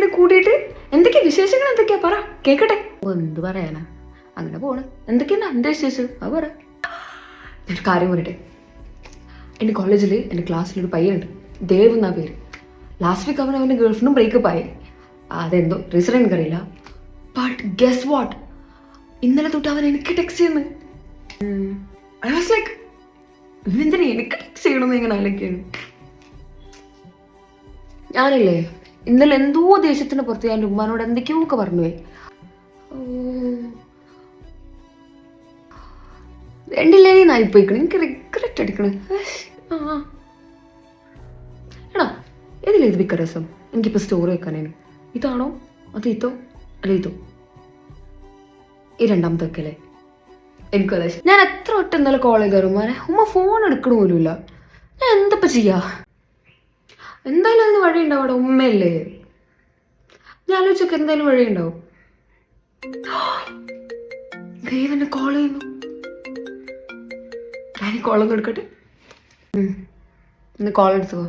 ഇങ്ങനെ കൂടിയിട്ട് എന്തൊക്കെയാ വിശേഷങ്ങൾ, എന്തൊക്കെയാ പറ കേക്കട്ടെ. എന്ത് പറയാനാ, അങ്ങനെ പോണ്. എന്തൊക്കെയാ എന്റെ വിശേഷം അത് പറ. ഒരു കാര്യം പറയട്ടെ, എൻ്റെ കോളേജിൽ എൻ്റെ ക്ലാസ്സിലൊരു പയ്യനുണ്ട്, ദേവ് എന്നാ പേര്. ലാസ്റ്റ് വീക്ക് അവൻ്റെ ഗേൾഫ്രണ്ടും ബ്രേക്കപ്പ് ആയി. അതെന്തോ റീസൺ എനിക്കറിയില്ല. ബട്ട് ഗസ് വാട്ട്, ഇന്നലെ തൊട്ട് അവൻ എനിക്ക് ടെക്സ്റ്റ് ചെയ്യുന്നു. ഐ വാസ് ലൈക്ക്, ഇവനെന്തിനാ എനിക്ക് ടെക്സ്റ്റ് ചെയ്യണമെന്ന് ഇങ്ങനെ ആലോചിക്കുകയാണ്. ഞാനില്ലേ ഇന്നലെ എന്തോ ദേഷ്യത്തിന് പുറത്ത് ഞാൻ ഉമ്മാനോട് എന്തൊക്കെയോ ഒക്കെ പറഞ്ഞു പോയി. രണ്ടില്ലേ നായിപ്പോയിക്കണ, എനിക്ക് റിഗ്രറ്റ് അടിക്കണേ. എടാ ഏതിലേത് മിക്ക രസം എനിക്കിപ്പോൾ സ്റ്റോറി വെക്കാനാണ്. ഇതാണോ അത് ഇതോ അല്ല ഇതോ? ഈ രണ്ടാമത്തെ വെക്കല്ലേ എനിക്കത്. ഞാൻ എത്ര വട്ടം ഇന്നലെ കോളേജ് കയറും ഉമ്മ ഫോൺ എടുക്കണ പോലുമില്ല. ഞാൻ എന്തപ്പോ ചെയ്യാ? എന്തായാലും അതിന് വഴി ഉണ്ടാവും. അവിടെ ഉമ്മയല്ലേ, ഞാൻ ആലോചിച്ചൊക്കെ എന്തായാലും വഴി ഉണ്ടാവും. ദേവനെ കോൾ ചെയ്യുന്നു. ഞാൻ ഈ കോളൊന്നും എടുക്കട്ടെ. കോൾ എടുത്തോ.